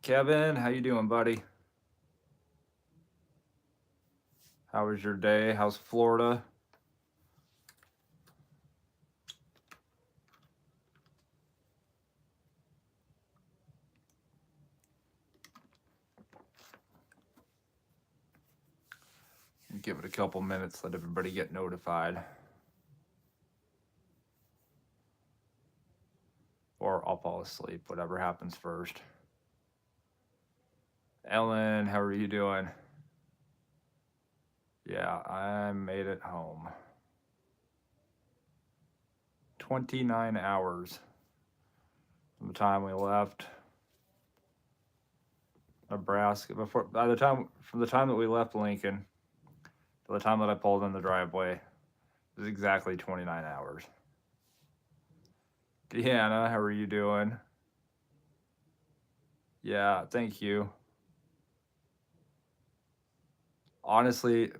Kevin, how you doing, buddy? How was your day? How's Florida? Give it a couple minutes, let everybody get notified. Or I'll fall asleep, whatever happens first. Ellen, how are you doing? Yeah, I made it home. 29 hours from the time we left Nebraska. From the time that we left Lincoln to the time that I pulled in the driveway, it was exactly 29 hours. Deanna, how are you doing? Yeah, thank you. Honestly,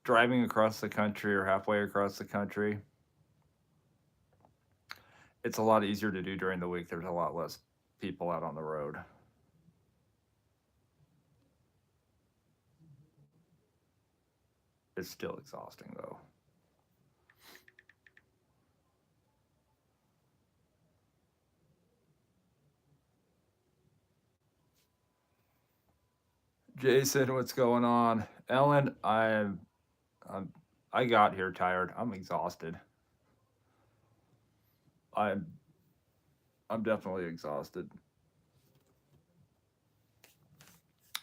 driving across the country or halfway across the country, it's a lot easier to do during the week. There's a lot less people out on the road. It's still exhausting though. Jason, what's going on? Ellen, I'm I got here tired. I'm exhausted. I'm I'm definitely exhausted.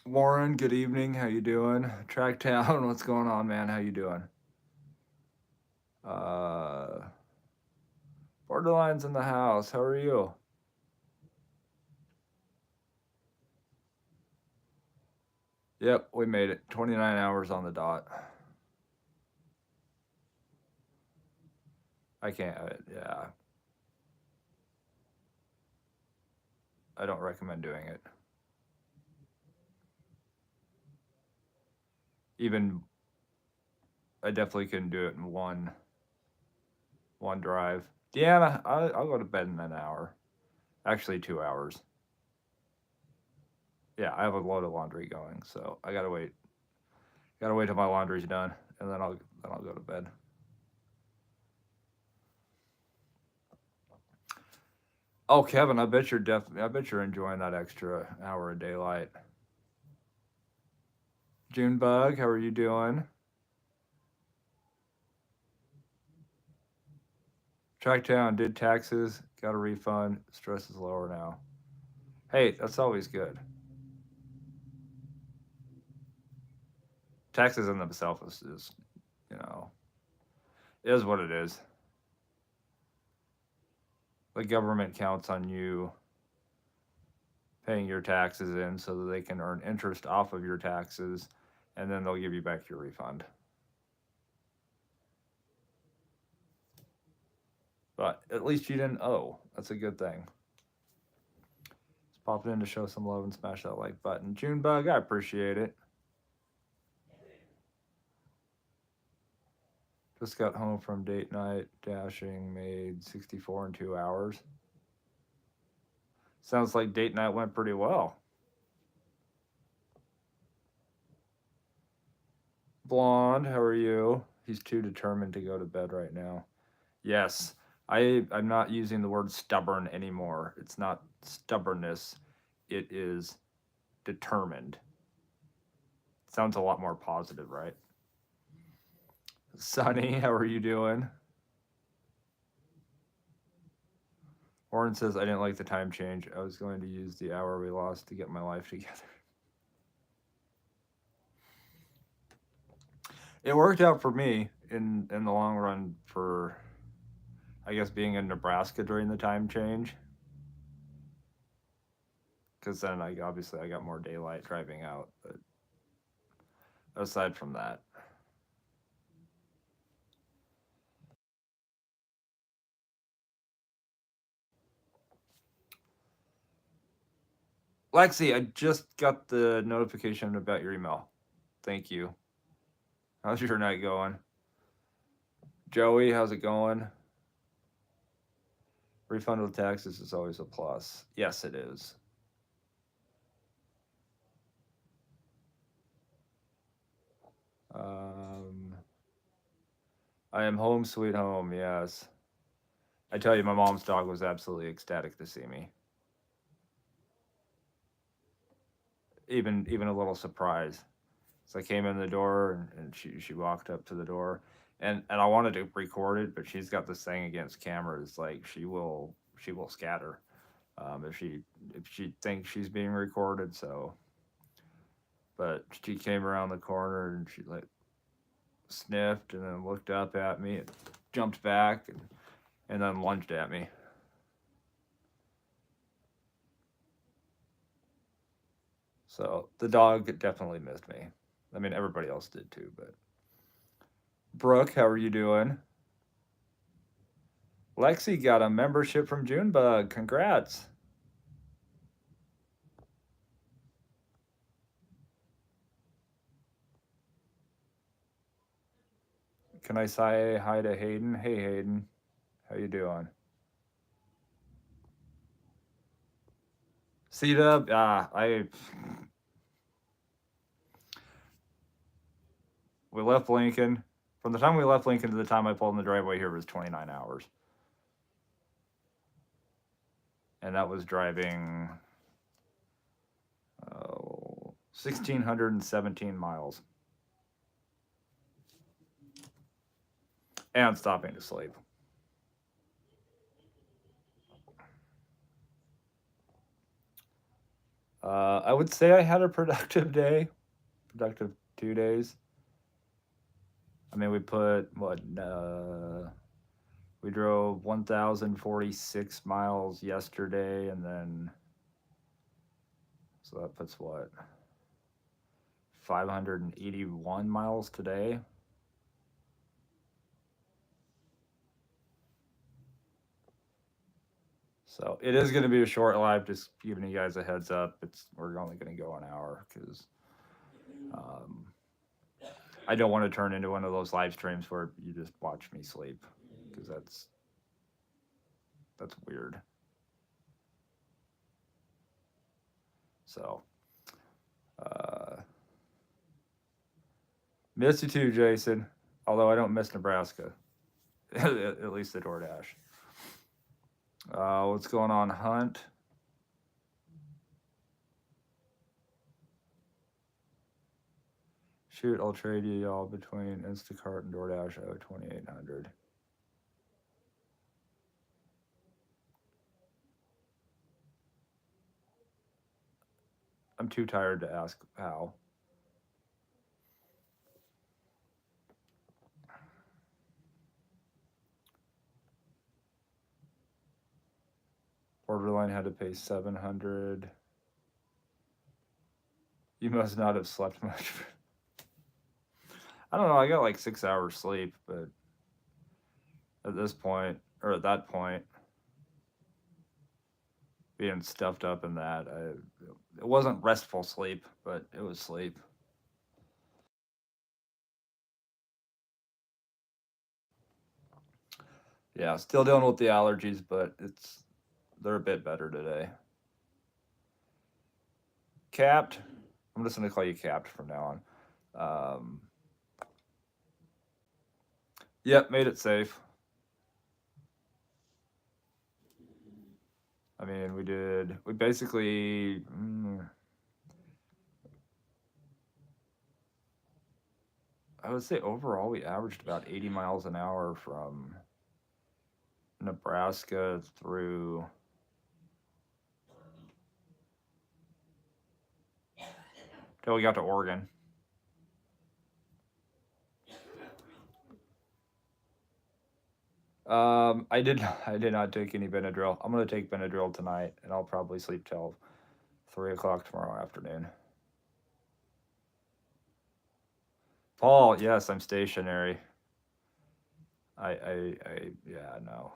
Warren, good evening. How you doing? Tracktown, what's going on, man? How you doing? Uh Borderline's in the house. How are you? Yep, we made it. 29 hours on the dot. I can't. Yeah, I don't recommend doing it. Even I definitely couldn't do it in one drive. Deanna, I'll go to bed in an hour. Actually, 2 hours. Yeah, I have a load of laundry going, so I gotta wait. Gotta wait till my laundry's done, and then I'll go to bed. Oh, Kevin, I bet you're enjoying that extra hour of daylight. Junebug, how are you doing? Tracktown did taxes, got a refund. Stress is lower now. Hey, that's always good. Taxes in themselves is you know, is what it is. The government counts on you paying your taxes in so that they can earn interest off of your taxes and then they'll give you back your refund. But at least you didn't owe. That's a good thing. Just pop it in to show some love and smash that like button. Junebug, I appreciate it. Just got home from date night. Dashing made 64 in 2 hours. Sounds like date night went pretty well. Blonde, how are you? He's too determined to go to bed right now. Yes, I'm not using the word stubborn anymore. It's not stubbornness. It is determined. Sounds a lot more positive, right? Sonny, how are you doing? Warren says I didn't like the time change. I was going to use the hour we lost to get my life together. It worked out for me in the long run for I guess being in Nebraska during the time change because then I got more daylight driving out. But aside from that, Lexi, I just got the notification about your email. Thank you. How's your night going? Joey, how's it going? Refund of taxes is always a plus. Yes, it is. I am home, sweet home. Yes. I tell you, my mom's dog was absolutely ecstatic to see me. Even a little surprised. So I came in the door and she walked up to the door and I wanted to record it, but she's got this thing against cameras. Like she will scatter if she thinks she's being recorded. So, but she came around the corner and she like sniffed and then looked up at me and jumped back and then lunged at me. So the dog definitely missed me. I mean, everybody else did too, but Brooke, how are you doing? Lexi got a membership from Junebug. Congrats. Can I say hi to Hayden? Hey Hayden, how you doing? C-Dub, we left Lincoln. From the time we left Lincoln to the time I pulled in the driveway here was 29 hours. And that was driving 1,617 miles. And stopping to sleep. I would say I had a productive day, productive 2 days. I mean, we put we drove 1,046 miles yesterday, and then so that puts what 581 miles today. So it is going to be a short live. Just giving you guys a heads up. We're only going to go an hour because um, I don't want to turn into one of those live streams where you just watch me sleep because that's weird. So miss you too, Jason. Although I don't miss Nebraska, at least the DoorDash. What's going on, Hunt? Shoot, I'll trade you y'all between Instacart and DoorDash. I owe 2,800. I'm too tired to ask how. Borderline had to pay 700. You must not have slept much. I don't know. I got like 6 hours sleep, but at this point, or at that point, being stuffed up in that, it wasn't restful sleep, but it was sleep. Yeah, still dealing with the allergies, but they're a bit better today. Capped. I'm just gonna call you Capped from now on. Yep, made it safe. I mean, we basically, I would say overall we averaged about 80 miles an hour from Nebraska through till we got to Oregon. I did not take any Benadryl. I'm gonna take Benadryl tonight, and I'll probably sleep till 3 o'clock tomorrow afternoon. Paul, yes, I'm stationary. Yeah, no.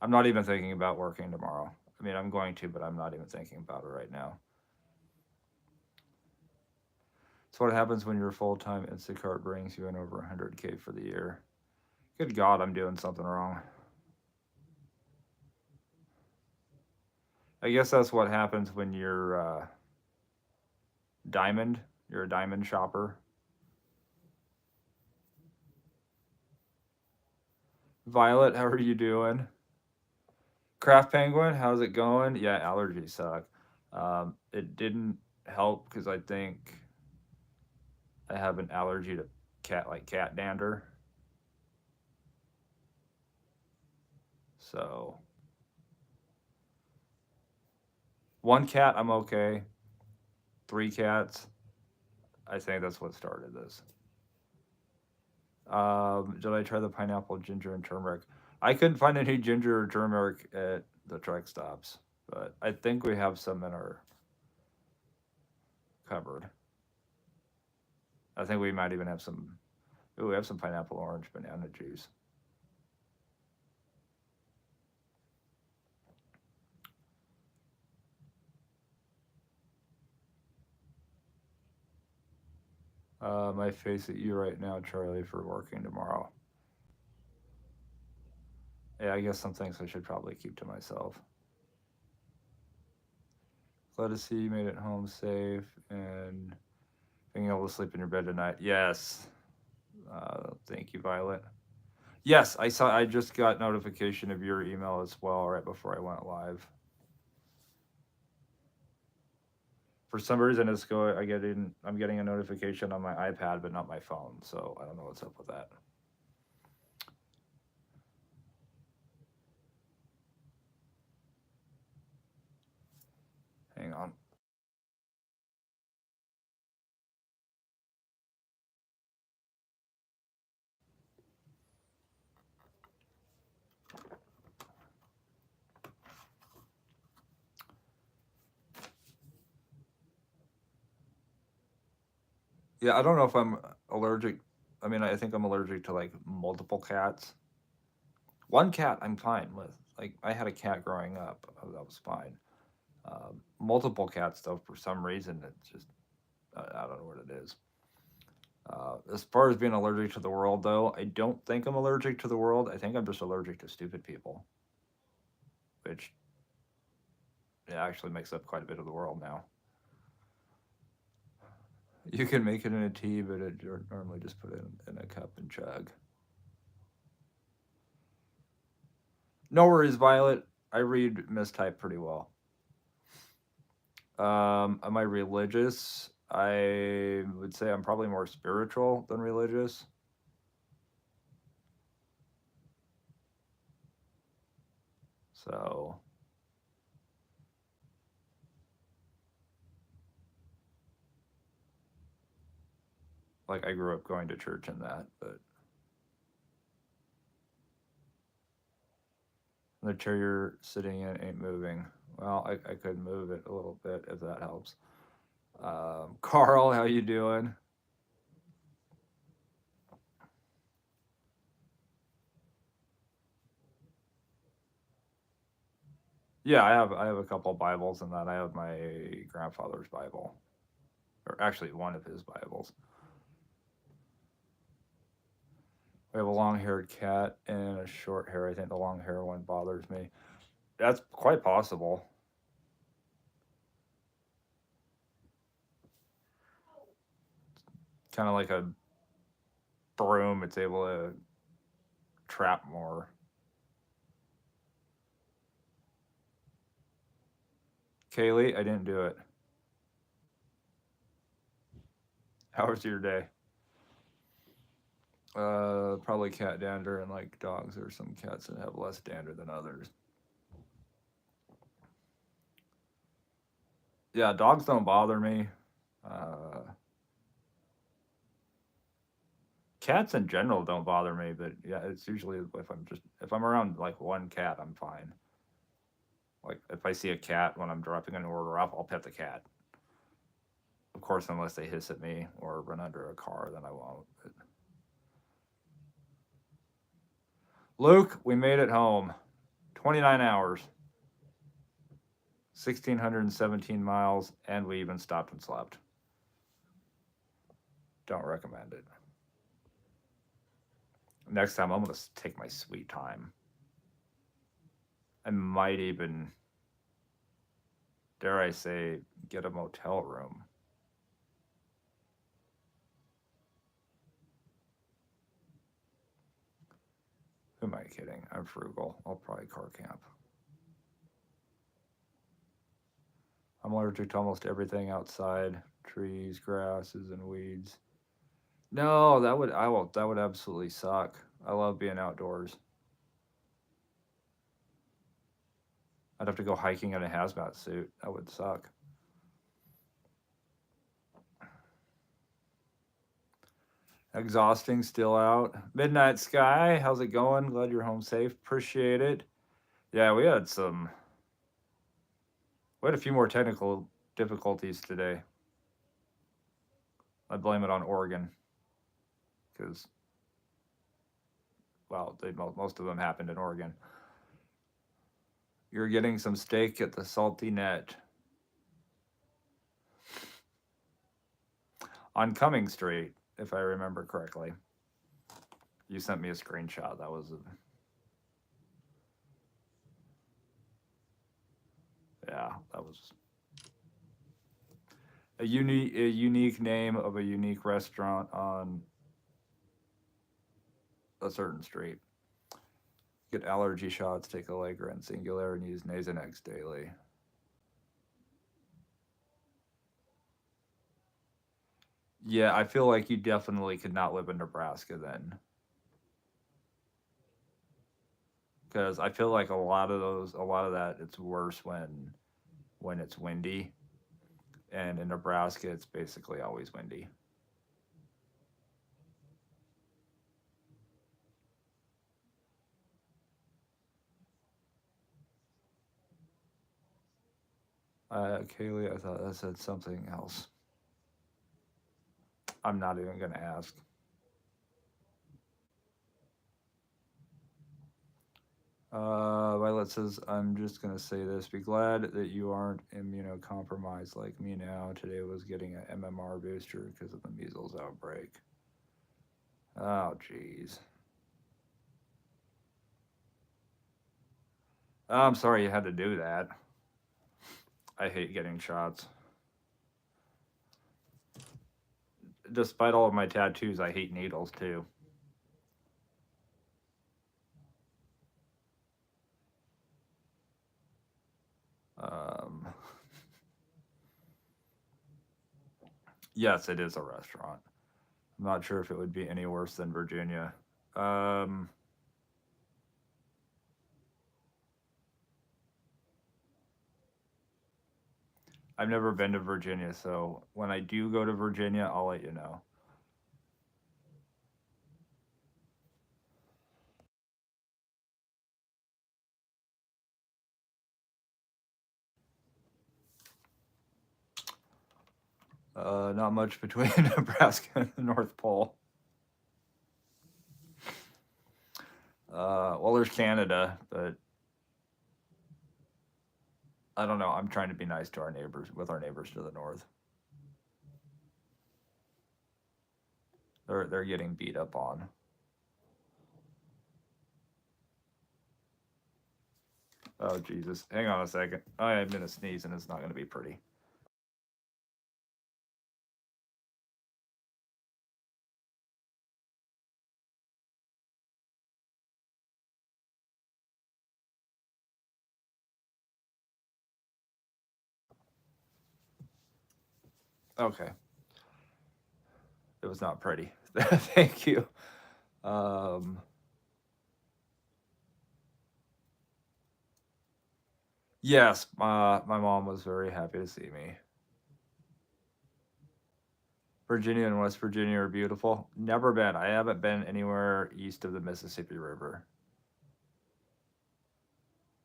I'm not even thinking about working tomorrow. I mean, I'm going to, but I'm not even thinking about it right now. So what happens when your full-time Instacart brings you in over 100K for the year? Good God, I'm doing something wrong. I guess that's what happens when you're diamond. You're a diamond shopper. Violet, how are you doing? Craft Penguin, how's it going? Yeah, allergies suck. It didn't help because I think I have an allergy to cat dander. So one cat, I'm okay. Three cats, I think that's what started this. Did I try the pineapple, ginger, and turmeric? I couldn't find any ginger or turmeric at the truck stops, but I think we have some in our cupboard. I think we might even have some. Ooh, we have some pineapple, orange, banana juice. My face at you right now, Charlie, for working tomorrow. Yeah, I guess some things I should probably keep to myself. Glad to see you made it home safe and being able to sleep in your bed tonight. Yes. Thank you, Violet. Yes, I saw. I just got notification of your email as well right before I went live. For some reason, it's going. I'm getting a notification on my iPad, but not my phone. So I don't know what's up with that. Hang on. Yeah, I don't know if I'm allergic. I mean, I think I'm allergic to like multiple cats. One cat I'm fine with. Like I had a cat growing up, that was fine. Multiple cats though, for some reason, it's just I don't know what it is. As far as being allergic to the world, though, I don't think I'm allergic to the world. I think I'm just allergic to stupid people, which it actually makes up quite a bit of the world now. You can make it in a tea, but you're normally just put it in a cup and chug. No worries, Violet. I read mistype pretty well. Am I religious? I would say I'm probably more spiritual than religious. So, like, I grew up going to church and that, but the chair you're sitting in ain't moving. Well, I could move it a little bit if that helps. Carl, how you doing? Yeah, I have a couple Bibles and that. I have my grandfather's Bible, or actually one of his Bibles. We have a long-haired cat and a short hair. I think the long hair one bothers me. That's quite possible. Kind of like a broom. It's able to trap more. Kaylee, I didn't do it. How was your day? Probably cat dander and like dogs. There's some cats that have less dander than others. Yeah, dogs don't bother me. Uh, Cats in general don't bother me, but yeah, it's usually if I'm around like one cat, I'm fine. Like if I see a cat when I'm dropping an order off, I'll pet the cat. Of course, unless they hiss at me or run under a car, then I won't. But... Luke, we made it home. 29 hours, 1,617 miles, and we even stopped and slept. Don't recommend it. Next time, I'm going to take my sweet time. I might even, dare I say, get a motel room. Who am I kidding? I'm frugal. I'll probably car camp. I'm allergic to almost everything outside: trees, grasses, and weeds. No, that would absolutely suck. I love being outdoors. I'd have to go hiking in a hazmat suit. That would suck. Exhausting, still out. Midnight Sky, how's it going? Glad you're home safe. Appreciate it. Yeah, we had a few more technical difficulties today. I blame it on Oregon because, well, most of them happened in Oregon. You're getting some steak at the Salty Net on Cumming Street, if I remember correctly. You sent me a screenshot. That was a unique name of a unique restaurant on a certain street. Get allergy shots, take Allegra and Singular, and use Nasonex daily. Yeah, I feel like you definitely could not live in Nebraska then. Because I feel like a lot of that, it's worse when it's windy, and in Nebraska, it's basically always windy. Kaylee, I thought that said something else. I'm not even gonna ask. Violet says, I'm just gonna say this. Be glad that you aren't immunocompromised like me now. Today was getting an MMR booster because of the measles outbreak. Oh, jeez. I'm sorry you had to do that. I hate getting shots. Despite all of my tattoos, I hate needles too. Um, yes, it is a restaurant. I'm not sure if it would be any worse than Virginia. Um, I've never been to Virginia, so when I do go to Virginia, I'll let you know. Not much between Nebraska and the North Pole. Well, there's Canada, but I don't know. I'm trying to be nice to our neighbors, with our neighbors to the north. They're getting beat up on. Oh Jesus! Hang on a second. I'm gonna sneeze, and it's not gonna be pretty. Okay. It was not pretty. Thank you. Um, yes, my mom was very happy to see me. Virginia and West Virginia are beautiful. Never been. I haven't been anywhere east of the Mississippi River,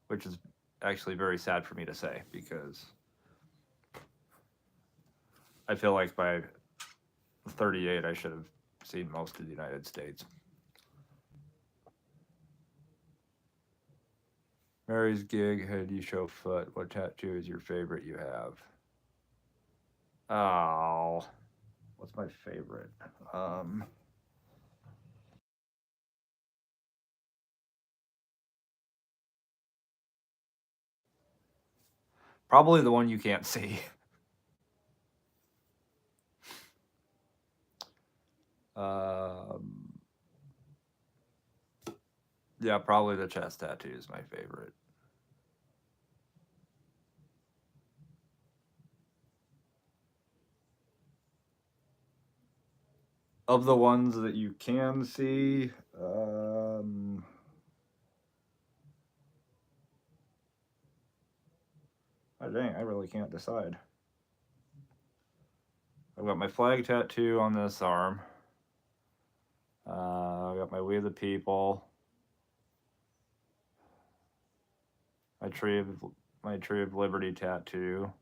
which is actually very sad for me to say because I feel like by 38 I should have seen most of the United States. Mary's gig, head you show foot. What tattoo is your favorite you have? Oh, what's my favorite? Um, Probably the one you can't see. Um, Yeah, probably the chest tattoo is my favorite. Of the ones that you can see, oh dang, I really can't decide. I've got my flag tattoo on this arm. I got my We the People, my Tree of Liberty tattoo,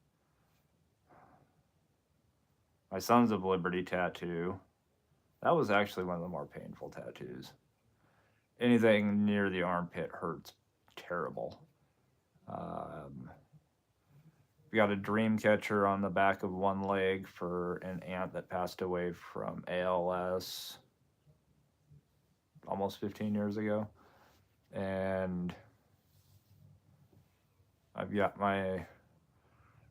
my Sons of Liberty tattoo. That was actually one of the more painful tattoos. Anything near the armpit hurts terrible. We got a dream catcher on the back of one leg for an aunt that passed away from ALS almost 15 years ago. And I've got my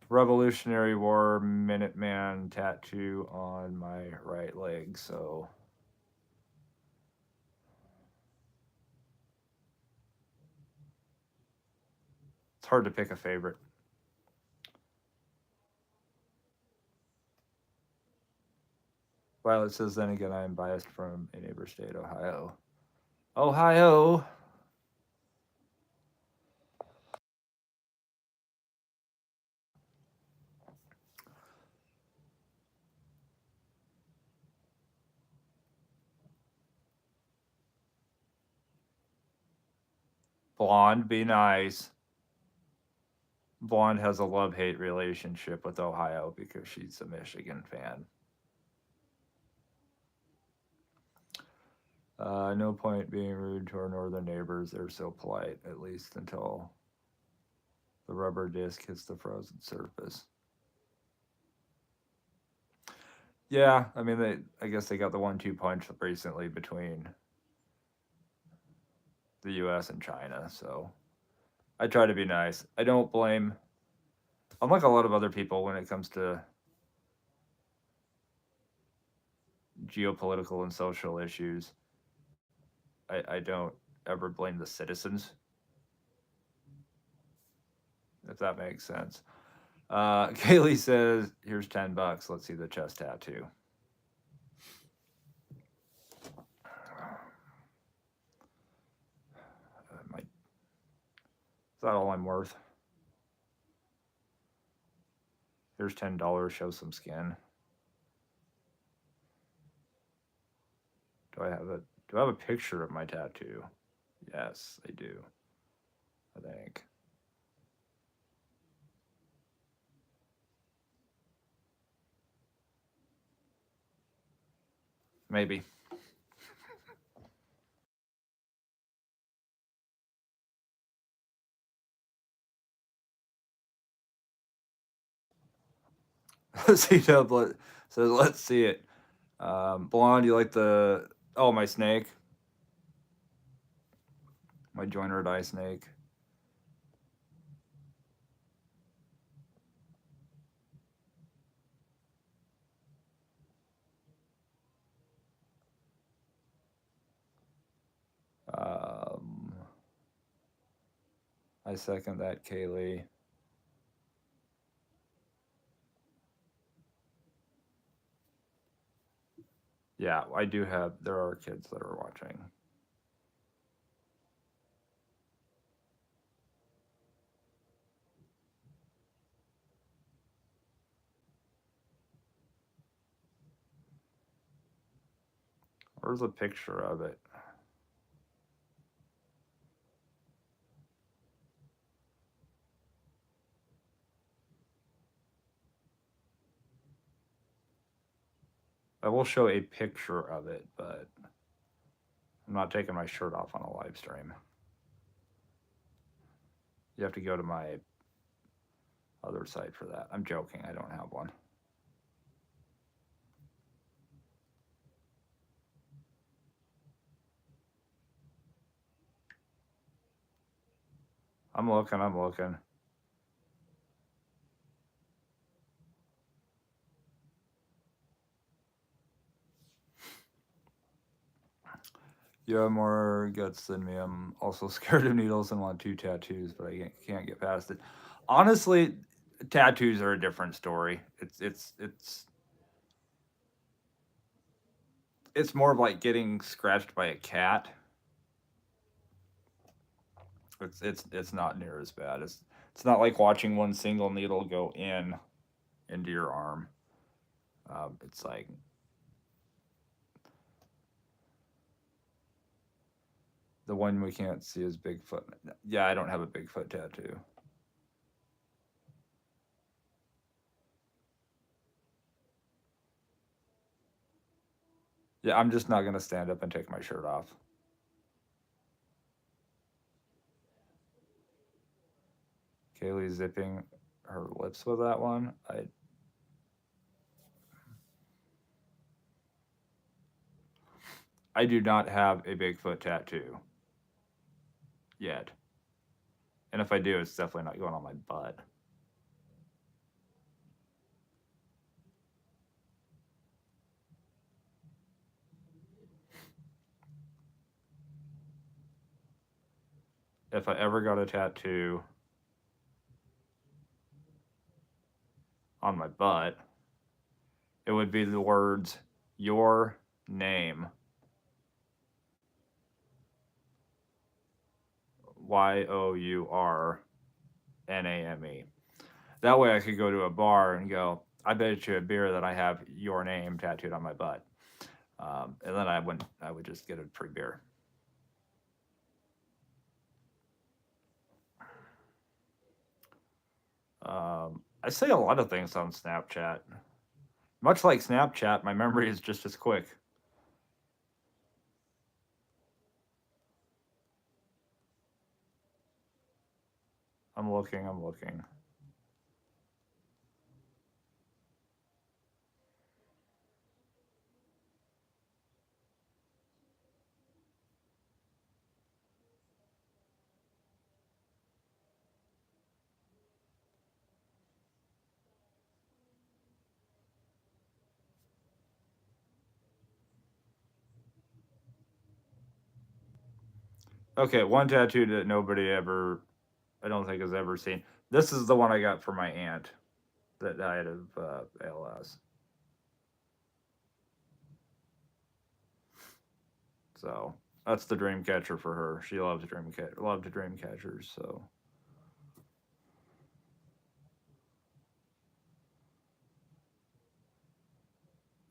Revolutionary War Minuteman tattoo on my right leg. So it's hard to pick a favorite. Violet says, then again, I am biased from a neighbor state, Ohio. Ohio! Blonde, be nice. Blonde has a love hate relationship with Ohio because she's a Michigan fan. No point being rude to our northern neighbors. They're so polite, at least until the rubber disc hits the frozen surface. Yeah, I mean, I guess they got the 1-2 punch recently between the U.S. and China. So I try to be nice. I don't blame, unlike a lot of other people, when it comes to geopolitical and social issues. I don't ever blame the citizens, if that makes sense. Kaylee says, "Here's $10. Let's see the chest tattoo." Is that all I'm worth? Here's $10. Show some skin. Do I have a picture of my tattoo? Yes, I do. I think. Maybe. C-Dub says, let's see it. Blonde, you like the... Oh, my snake. My joiner die snake. I second that, Kaylee. Yeah, I do have... There are kids that are watching. Where's a picture of it? I will show a picture of it, but I'm not taking my shirt off on a live stream. You have to go to my other site for that. I'm joking. I don't have one. I'm looking. You have more guts than me. I'm also scared of needles and want two tattoos, but I can't get past it. Honestly, tattoos are a different story. It's more of like getting scratched by a cat. It's not near as bad. It's not like watching one single needle go into your arm. It's like the one we can't see is Bigfoot. Yeah, I don't have a Bigfoot tattoo. Yeah, I'm just not gonna stand up and take my shirt off. Kaylee zipping her lips with that one. I do not have a Bigfoot tattoo yet, and if I do, it's definitely not going on my butt. If I ever got a tattoo on my butt, it would be the words "your name," YOURNAME. That way, I could go to a bar and go, "I bet you a beer that I have your name tattooed on my butt," and then I would just get a free beer. I say a lot of things on Snapchat. Much like Snapchat, my memory is just as quick. I'm looking. I'm looking. Okay, one tattoo that nobody ever, I don't think, has ever seen. This is the one I got for my aunt that died of ALS. So that's the dream catcher for her. She loves loved dream catchers. So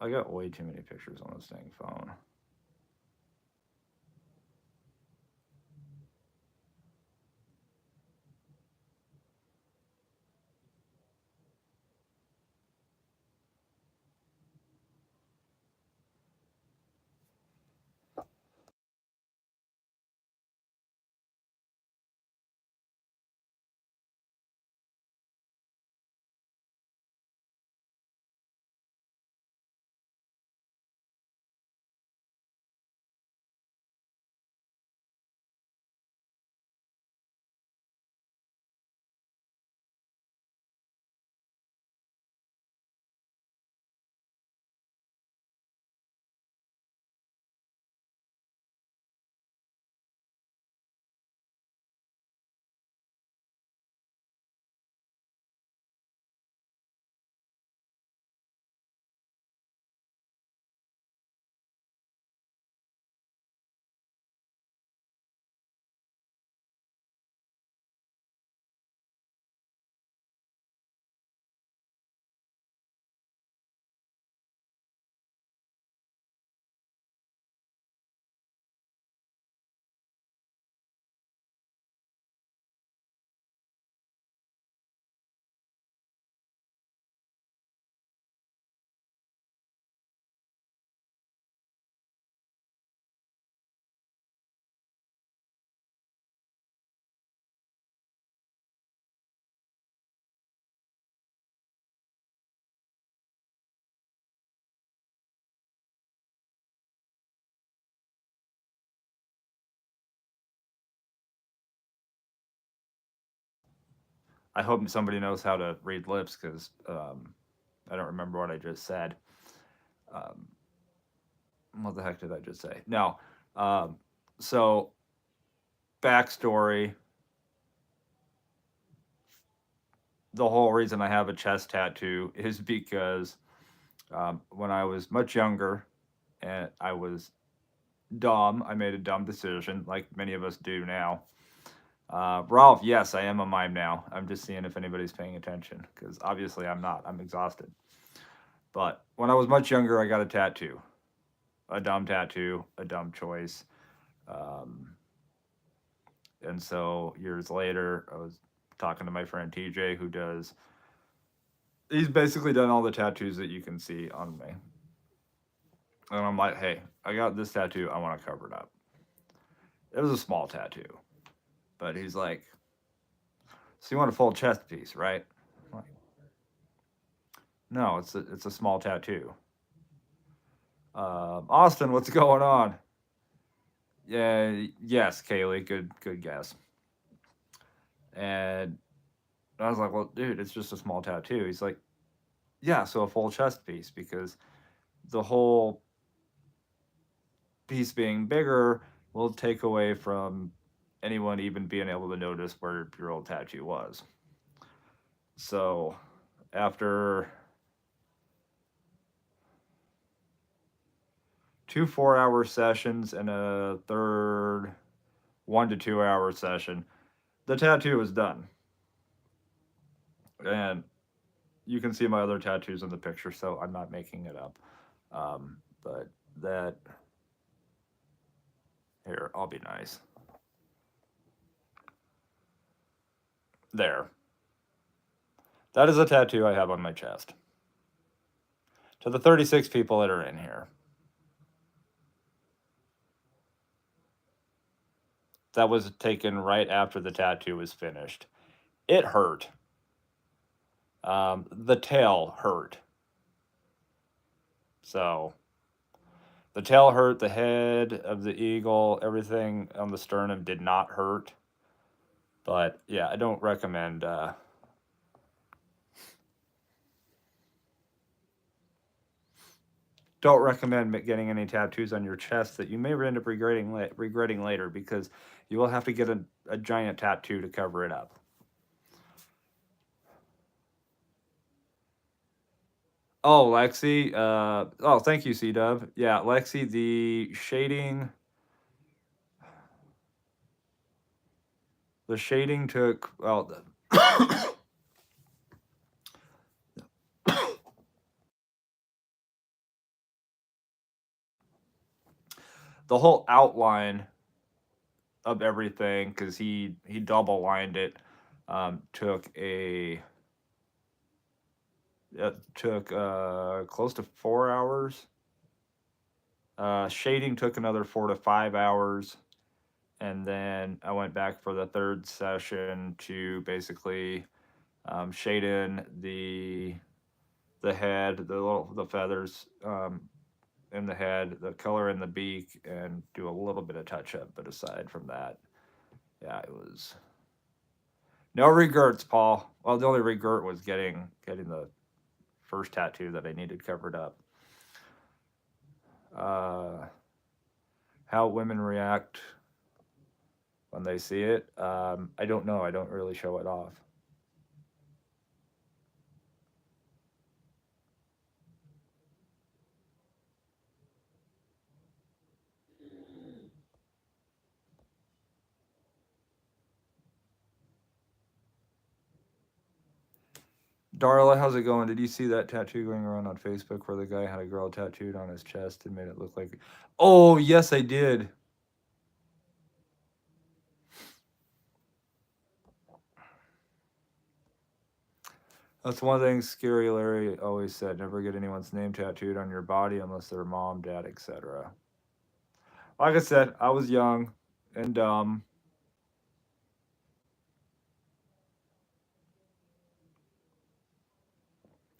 I got way too many pictures on this dang phone. I hope somebody knows how to read lips because I don't remember what I just said. Um, what the heck did I just say? No. Um, so, backstory, the whole reason I have a chest tattoo is because when I was much younger and I was dumb, I made a dumb decision, like many of us do now. Ralph, yes, I am a mime now. I'm just seeing if anybody's paying attention because obviously I'm not. I'm exhausted. But when I was much younger, I got a tattoo, a dumb tattoo, a dumb choice. Um, and so years later, I was talking to my friend TJ, who does, he's basically done all the tattoos that you can see on me. And I'm like, hey, I got this tattoo. I want to cover it up. It was a small tattoo. But he's like, so you want a full chest piece, right? I'm like, no, it's a small tattoo. Austin, what's going on? Yeah, yes, Kaylee, good guess. And I was like, well, dude, it's just a small tattoo. He's like, yeah, so a full chest piece because the whole piece being bigger will take away from anyone even being able to notice where your old tattoo was. So after 2 4-hour sessions and a third 1 to 2 hour session, the tattoo is done. And you can see my other tattoos in the picture, so I'm not making it up. But that, here, I'll be nice. There. That is a tattoo I have on my chest. To the 36 people that are in here, that was taken right after the tattoo was finished. It hurt. The tail hurt. So the tail hurt, the head of the eagle, everything on the sternum did not hurt. But yeah, I don't recommend getting any tattoos on your chest that you may end up regretting later because you will have to get a giant tattoo to cover it up. Oh, Lexi. Oh, thank you, C Dub. Yeah, Lexi. The shading took well. The whole outline of everything because he double lined it. Took a It took close to 4 hours. Shading took another 4 to 5 hours, and then I went back for the third session to basically shade in the head, the feathers in the head, the color in the beak, and do a little bit of touch up. But aside from that, yeah, it was no regrets, Paul. Well, the only regret was getting the first tattoo that I needed covered up. Uh, how women react when they see it, I don't know. I don't really show it off. Darla, how's it going? Did you see that tattoo going around on Facebook where the guy had a girl tattooed on his chest and made it look like? Oh, yes, I did. That's one thing Scary Larry always said: never get anyone's name tattooed on your body unless they're mom, dad, etc. Like I said, I was young and dumb.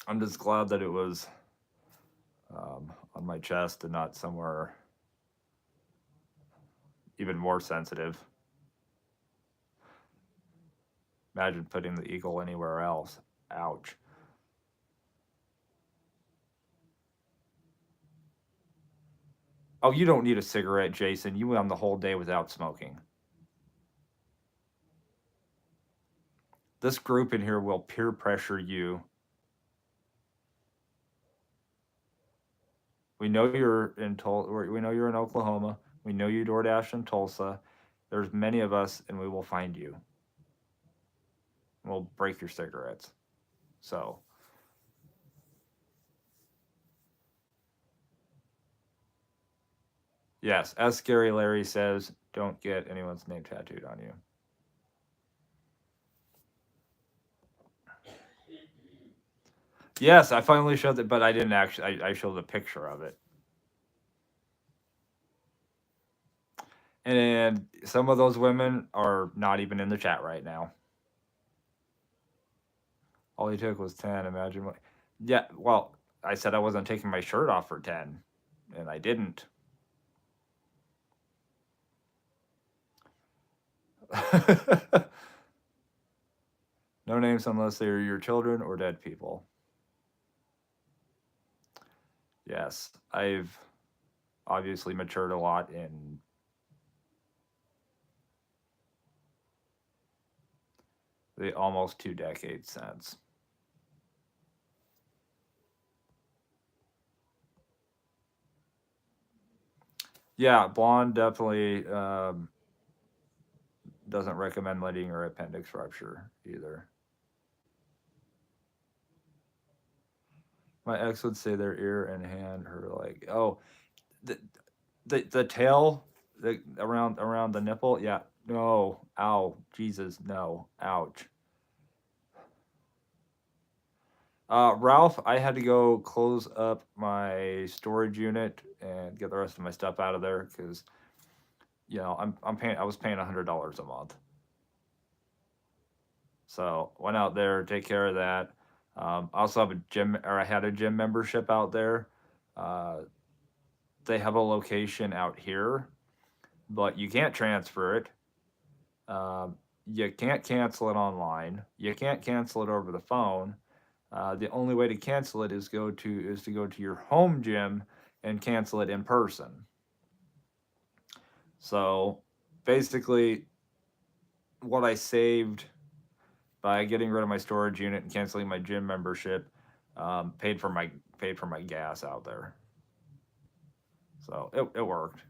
I'm just glad that it was on my chest and not somewhere even more sensitive. Imagine putting the eagle anywhere else. Ouch. Oh, you don't need a cigarette, Jason. You went on the whole day without smoking. This group in here will peer pressure you. We know you're in we know you're in Oklahoma. We know you DoorDash in Tulsa. There's many of us, and we will find you. We'll break your cigarettes. So, yes, as Scary Larry says, don't get anyone's name tattooed on you. Yes, I finally showed it, but I didn't actually. I showed a picture of it. And some of those women are not even in the chat right now. All he took was 10. Imagine what. Yeah, well, I said I wasn't taking my shirt off for 10, and I didn't. No names unless they are your children or dead people. Yes, I've obviously matured a lot in the almost 2 decades since. Yeah, blonde definitely doesn't recommend letting her appendix rupture either. My ex would say their ear and hand her like, oh, the the tail, around the nipple. Yeah, no, ow, Jesus, no, ouch. Ralph, I had to go close up my storage unit and get the rest of my stuff out of there because I'm paying. I was paying $100 a month, so went out there, take care of that. I also have a gym, or I had a gym membership out there. Uh, they have a location out here, but you can't transfer it. Um, you can't cancel it online. You can't cancel it over the phone. The only way to cancel it is to go to your home gym and cancel it in person. So basically, what I saved by getting rid of my storage unit and canceling my gym membership paid for my gas out there. So it worked.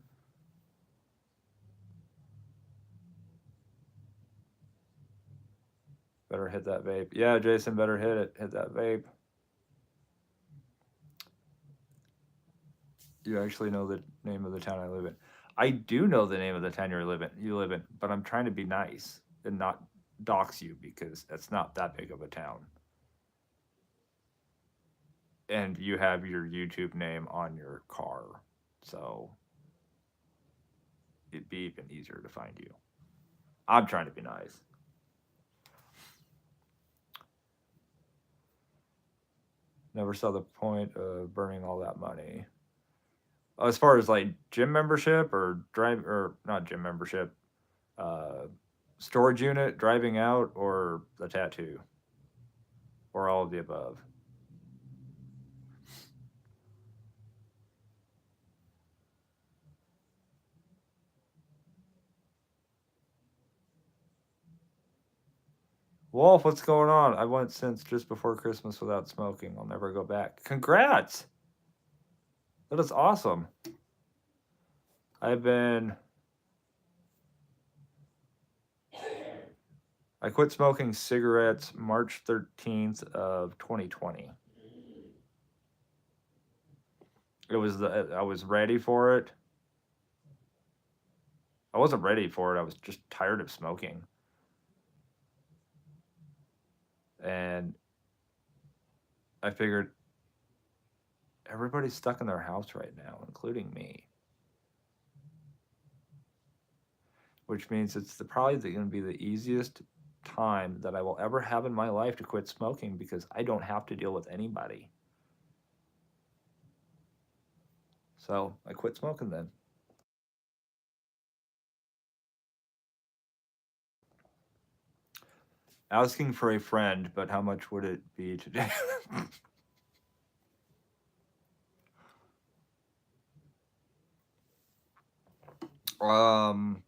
Better hit that vape. Yeah, Jason, better hit it. Hit that vape. You actually know the name of the town I live in. I do know the name of the town you live in, but I'm trying to be nice and not dox you because it's not that big of a town. And you have your YouTube name on your car. So it'd be even easier to find you. I'm trying to be nice. Never saw the point of burning all that money. As far as like gym membership or not gym membership, uh, storage unit, driving out, or the tattoo, or all of the above. Wolf, what's going on? I went since just before Christmas without smoking. I'll never go back. Congrats! That is awesome. I've been. I quit smoking cigarettes March 13th of 2020. I was ready for it. I wasn't ready for it. I was just tired of smoking. And I figured everybody's stuck in their house right now, including me. Which means it's probably going to be the easiest time that I will ever have in my life to quit smoking because I don't have to deal with anybody. So I quit smoking then. Asking for a friend, but how much would it be today? Um,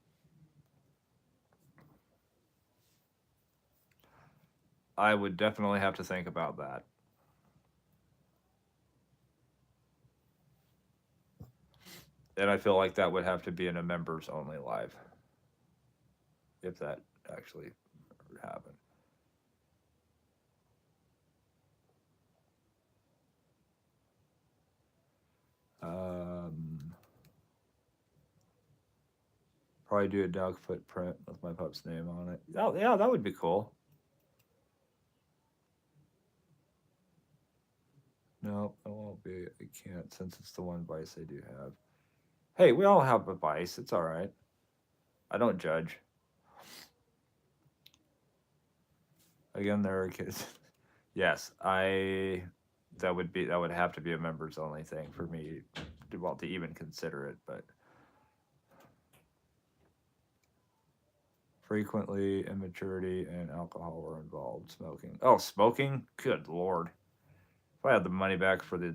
I would definitely have to think about that. And I feel like that would have to be in a members only live if that actually happened. Um, Probably do a dog footprint with my pup's name on it. Oh, yeah, that would be cool. No, it won't be. I can't since it's the one vice I do have. Hey, we all have a vice. It's all right. I don't judge. Again, there are kids. Yes, I. That would have to be a members only thing for me, to even consider it. But frequently, immaturity and alcohol were involved. Smoking. Oh, smoking. Good lord. If I had the money back for the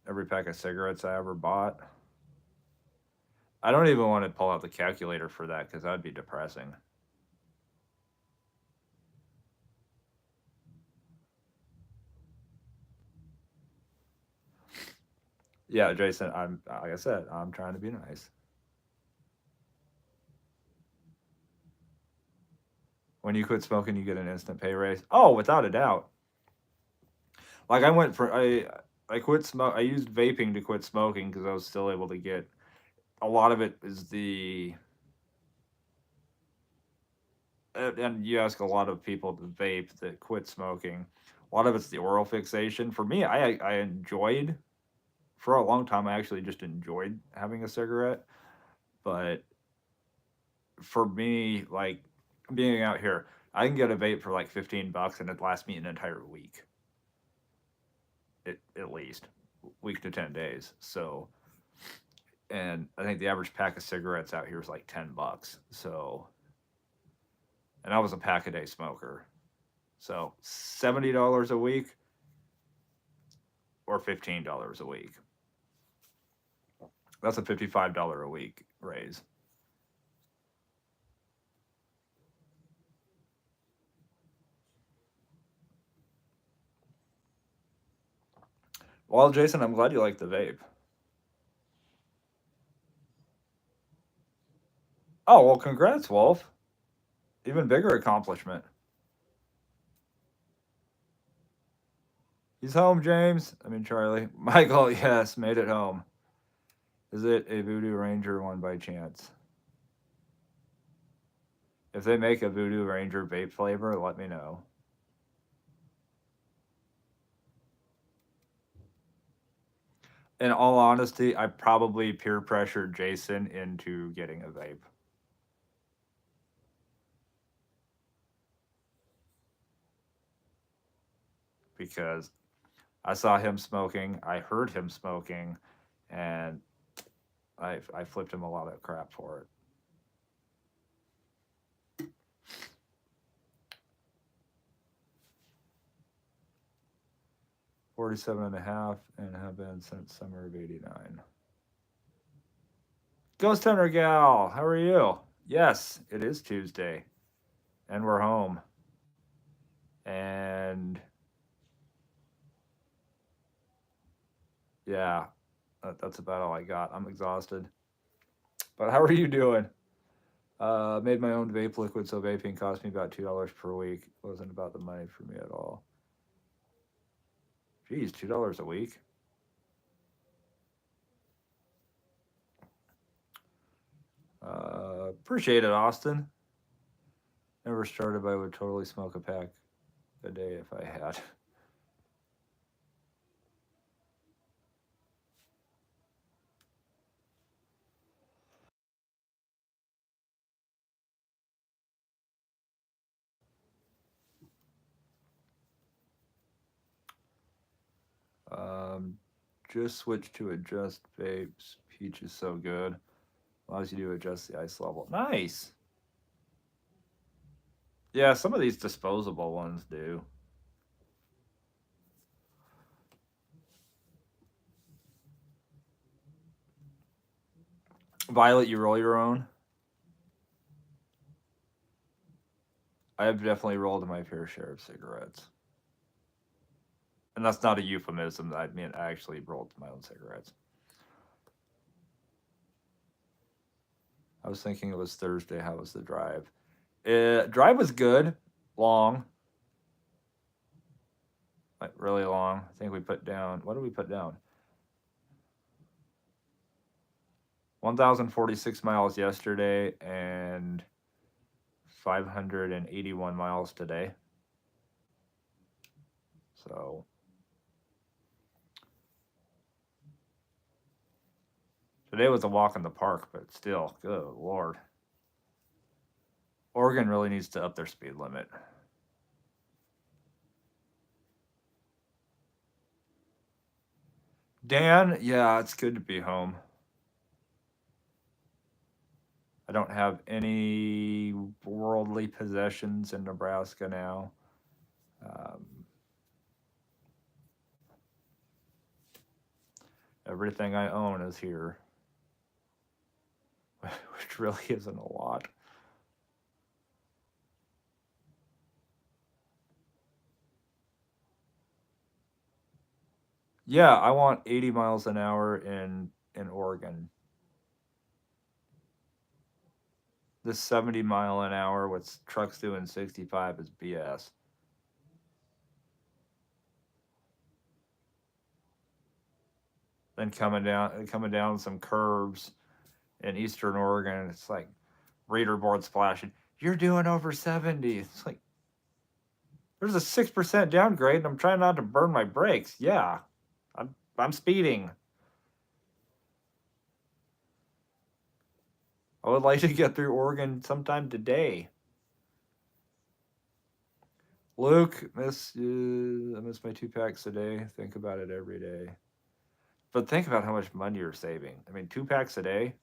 every pack of cigarettes I ever bought, I don't even want to pull out the calculator for that because that'd be depressing. Yeah, Jason, I'm like I said, I'm trying to be nice. When you quit smoking, you get an instant pay raise. Oh, without a doubt. Like I quit smoke. I used vaping to quit smoking because I was still able to get a lot of it is the and you ask a lot of people to vape that quit smoking. A lot of it's the oral fixation. For me, I enjoyed for a long time. I actually just enjoyed having a cigarette, but for me, like being out here, I can get a vape for like $15 and it lasts me an entire week, at least, week to 10 days. So, and I think the average pack of cigarettes out here is like $10. So, and I was a pack a day smoker. So $70 a week or $15 a week. That's a $55 a week raise. Well, Jason, I'm glad you like the vape. Oh well, congrats, Wolf. Even bigger accomplishment. He's home, James. I mean, Charlie. Michael, yes, made it home. Is it a Voodoo Ranger one by chance? If they make a Voodoo Ranger vape flavor, let me know. In all honesty, I probably peer pressured Jason into getting a vape because I saw him smoking, I heard him smoking, and I flipped him a lot of crap for it. 47 and a half and have been since summer of 89. Ghost Hunter Gal, how are you? Yes, it is Tuesday, and we're home. And yeah, that's about all I got. I'm exhausted. But how are you doing? Made my own vape liquid, so vaping cost me about $2 per week. It wasn't about the money for me at all. Geez, $2 a week. Appreciate it, Austin. Never started, but I would totally smoke a pack a day if I had. Um, just switch to adjust vapes. Peach is so good. Allows you to adjust the ice level. Nice. Yeah, some of these disposable ones do. Violet, you roll your own? I have definitely rolled my fair share of cigarettes. And that's not a euphemism. I mean, I actually rolled my own cigarettes. I was thinking it was Thursday. How was the drive? Drive was good. Long. Like, really long. I think we put down... What did we put down? 1,046 miles yesterday and 581 miles today. So... Today was a walk in the park, but still, good Lord. Oregon really needs to up their speed limit. Dan, yeah, it's good to be home. I don't have any worldly possessions in Nebraska now. Everything I own is here, which really isn't a lot. Yeah, I want 80 miles an hour in Oregon. This 70 mile an hour with trucks doing 65 is BS. Then coming down some curves in Eastern Oregon, it's like reader boards flashing. You're doing over 70. It's like there's a 6% downgrade, and I'm trying not to burn my brakes. Yeah, I'm speeding. I would like to get through Oregon sometime today. Luke, I miss my 2-packs a day. Think about it every day. But think about how much money you're saving. I mean, 2-packs a day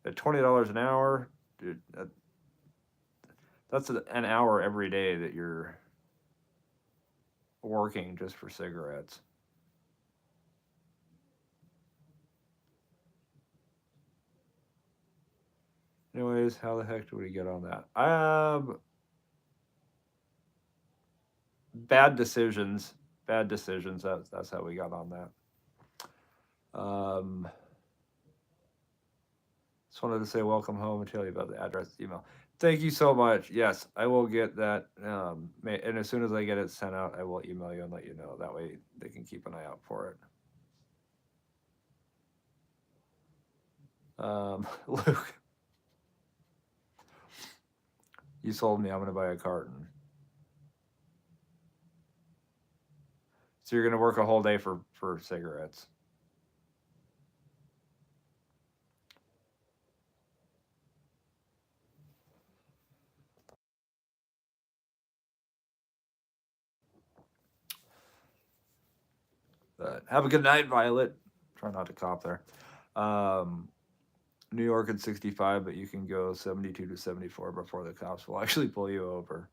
at $20 an hour, dude. That's an hour every day that you're working just for cigarettes. Anyways, how the heck do we get on that? Bad decisions. Bad decisions. That's how we got on that. Just wanted to say welcome home and tell you about the address email. Thank you so much. Yes, I will get that. And as soon as I get it sent out, I will email you and let you know. That way they can keep an eye out for it. Luke, you sold me. I'm going to buy a carton. So you're going to work a whole day for cigarettes. But have a good night, Violet. Try not to cough there. New York at 65, but you can go 72 to 74 before the cops will actually pull you over.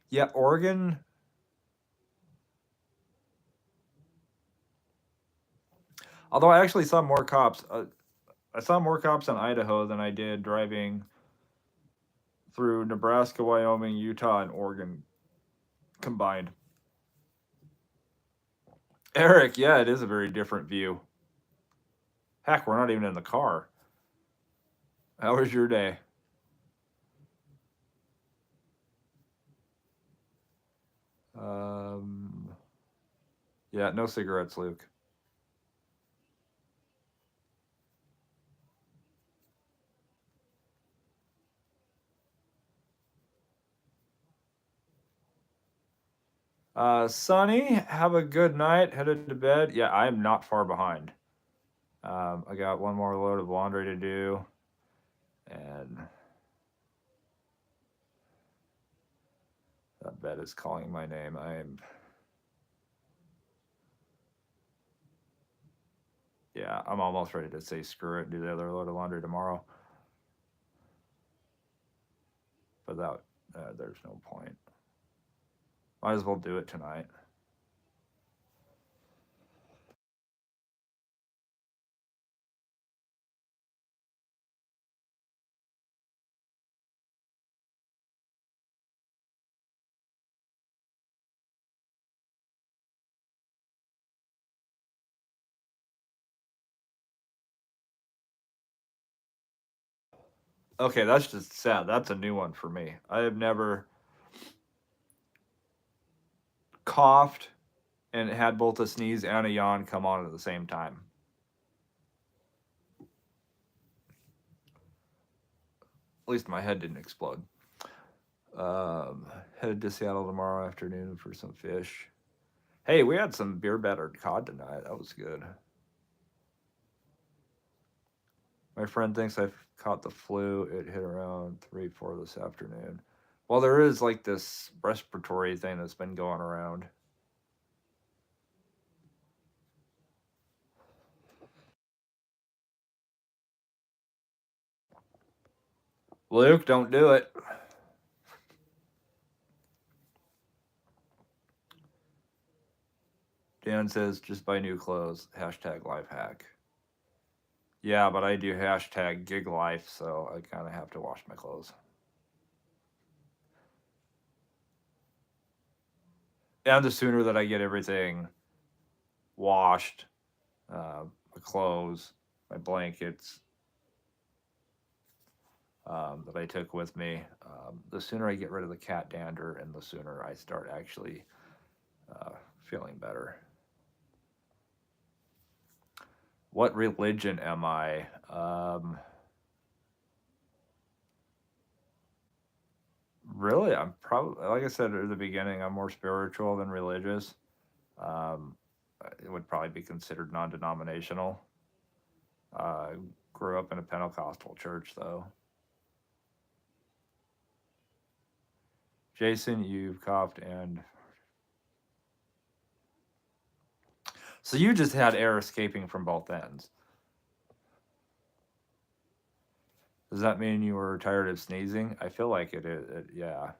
Yeah, Oregon. Although I actually saw more cops. I saw more cops in Idaho than I did driving through Nebraska, Wyoming, Utah, and Oregon combined. Eric, yeah, it is a very different view. Heck, we're not even in the car. How was your day? Yeah, no cigarettes, Luke. Sonny, have a good night. Headed to bed. Yeah, I'm not far behind. I got one more load of laundry to do, and that bed is calling my name. I'm almost ready to say screw it, do the other load of laundry tomorrow. But there's no point. Might as well do it tonight. Okay, that's just sad. That's a new one for me. I have never coughed and had both a sneeze and a yawn come on at the same time. At least my head didn't explode. Um, Headed to Seattle tomorrow afternoon for some fish. Hey, we had some beer battered cod tonight. That was good. My friend thinks I've caught the flu. It hit around 3, 4 this afternoon. Well, there is like this respiratory thing that's been going around. Luke, don't do it. Dan says just buy new clothes. Hashtag life hack. Yeah, but I do hashtag gig life, so I kind of have to wash my clothes. And the sooner that I get everything washed, my clothes, my blankets that I took with me, the sooner I get rid of the cat dander and the sooner I start actually feeling better. What religion am I? Really, I'm probably, like I said at the beginning, I'm more spiritual than religious. Um, it would probably be considered non denominational. I grew up in a Pentecostal church, though. Jason, you've coughed and. So you just had air escaping from both ends. Does that mean you were tired of sneezing? I feel like yeah.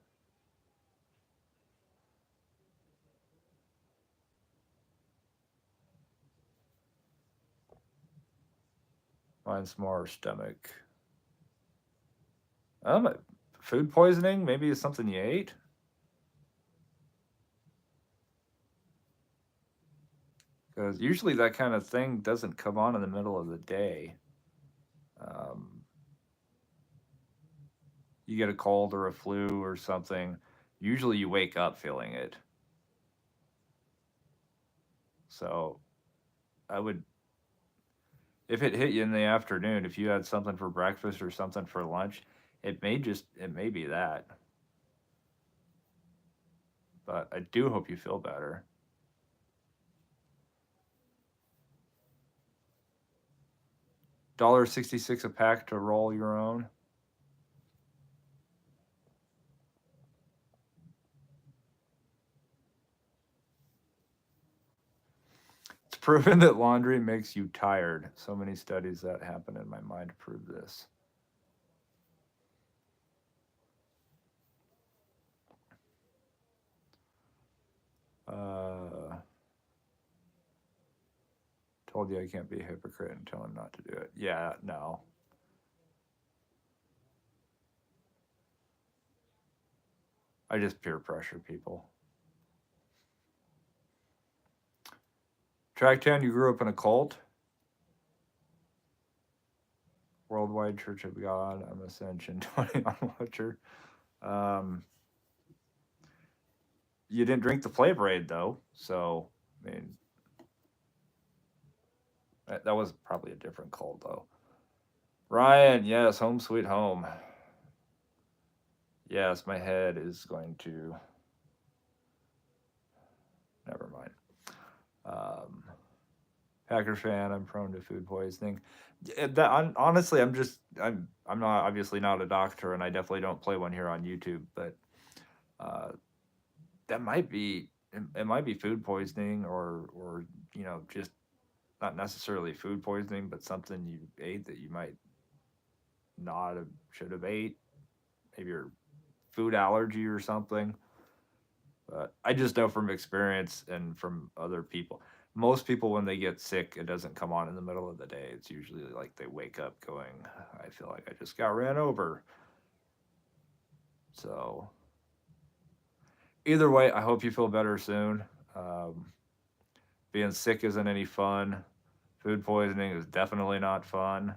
Mine's more stomach. Um, Food poisoning? Maybe it's something you ate? Because usually that kind of thing doesn't come on in the middle of the day. Um, you get a cold or a flu or something, usually you wake up feeling it. So I would, if it hit you in the afternoon, if you had something for breakfast or something for lunch, it may be that. But I do hope you feel better. $1.66 a pack to roll your own. It's proven that laundry makes you tired. So many studies that happen in my mind prove this. Uh, Told you I can't be a hypocrite and tell him not to do it. Yeah, no. I just peer pressure people. Tracktown, you grew up in a cult? Worldwide Church of God, I'm Ascension 20 on Watcher. Um, you didn't drink the flavor aid though, so I mean, that was probably a different cult though. Ryan, yes, home sweet home. Yes, my head is going to. Never mind. Um, Packers fan. I'm prone to food poisoning. Honestly, I'm not obviously not a doctor, and I definitely don't play one here on YouTube. But uh, that might be it might be food poisoning, or just not necessarily food poisoning, but something you ate that you might not have should have ate. Maybe your food allergy or something. But I just know from experience and from other people, most people when they get sick, it doesn't come on in the middle of the day. It's usually like they wake up going, I feel like I just got ran over. So either way, I hope you feel better soon. Um, Being sick isn't any fun. Food poisoning is definitely not fun.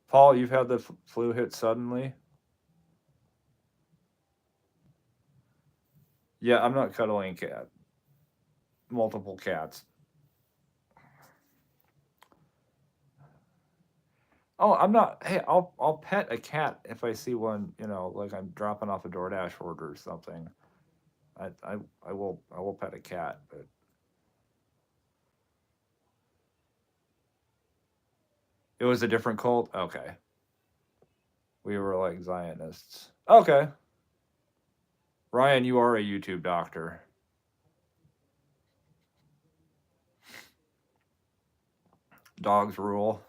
Paul, you've had the flu hit suddenly? Yeah, I'm not cuddling a cat. Multiple cats. Oh, I'm not. Hey, I'll pet a cat if I see one. You know, like I'm dropping off a DoorDash order or something. I I I will pet a cat, but it was a different cult. Okay, we were like Zionists. Okay, Ryan, you are a YouTube doctor. Dogs rule.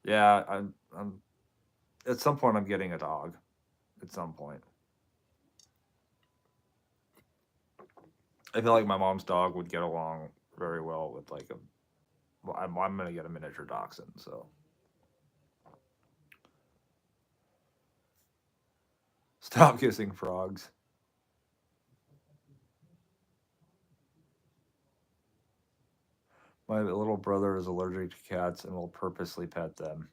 Yeah, I'm at some point I'm getting a dog. At some point, I feel like my mom's dog would get along very well with like a. Well, I'm gonna get a miniature dachshund. So stop kissing frogs. My little brother is allergic to cats and will purposely pet them.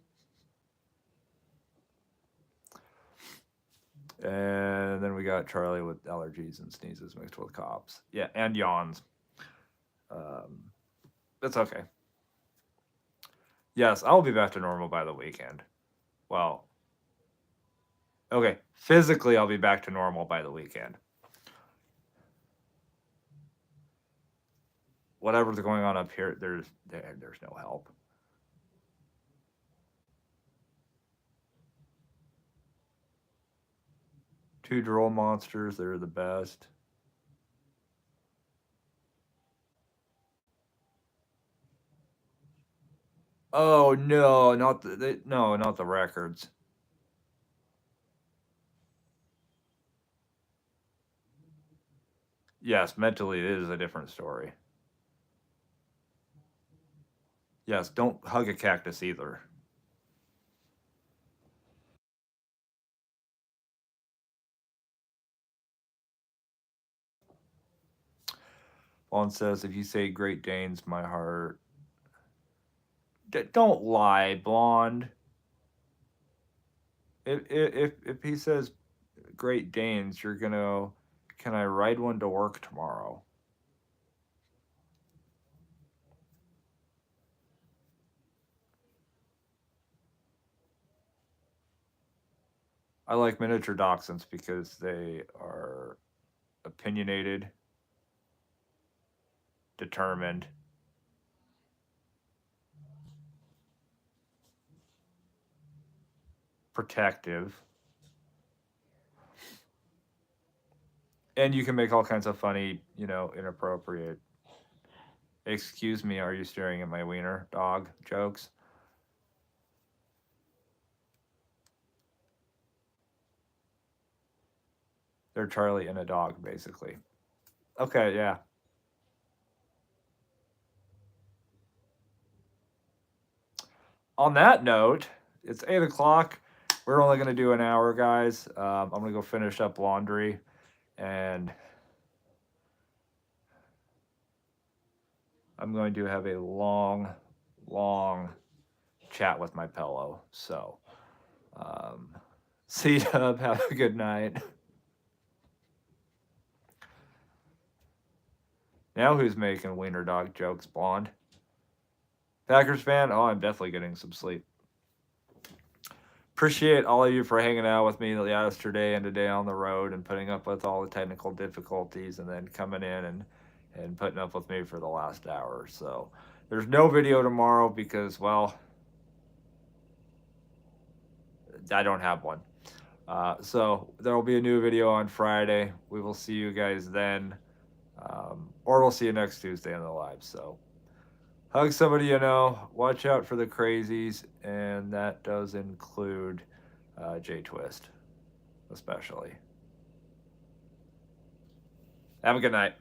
And then we got Charlie with allergies and sneezes mixed with coughs. Yeah, and yawns. Um, it's okay. Yes, I'll be back to normal by the weekend. Well, okay. Physically, I'll be back to normal by the weekend. Whatever's going on up here, there's no help. Two droll monsters, they're the best. Oh no, not the records. Yes, mentally it is a different story. Yes, don't hug a cactus either. Vaughn says, if you say Great Danes, my heart. Don't lie, blonde. If he says Great Danes, you're gonna. Can I ride one to work tomorrow? I like miniature dachshunds because they are opinionated, determined, protective, and you can make all kinds of funny, inappropriate. Excuse me, are you staring at my wiener, dog? Jokes. They're Charlie and a dog, basically. Okay, yeah. On that note, it's 8 o'clock. We're only going to do an hour, guys. I'm going to go finish up laundry and I'm going to have a long, long chat with my pillow. So, um, see you. Have a good night. Now, who's making wiener dog jokes, blonde? Packers fan? Oh, I'm definitely getting some sleep. Appreciate all of you for hanging out with me yesterday and today on the road and putting up with all the technical difficulties and then coming in and putting up with me for the last hour. So there's no video tomorrow because, well, I don't have one. So there will be a new video on Friday. We will see you guys then. Or we'll see you next Tuesday on the live. So hug somebody you know. Watch out for the crazies. And that does include J Twist, especially. Have a good night.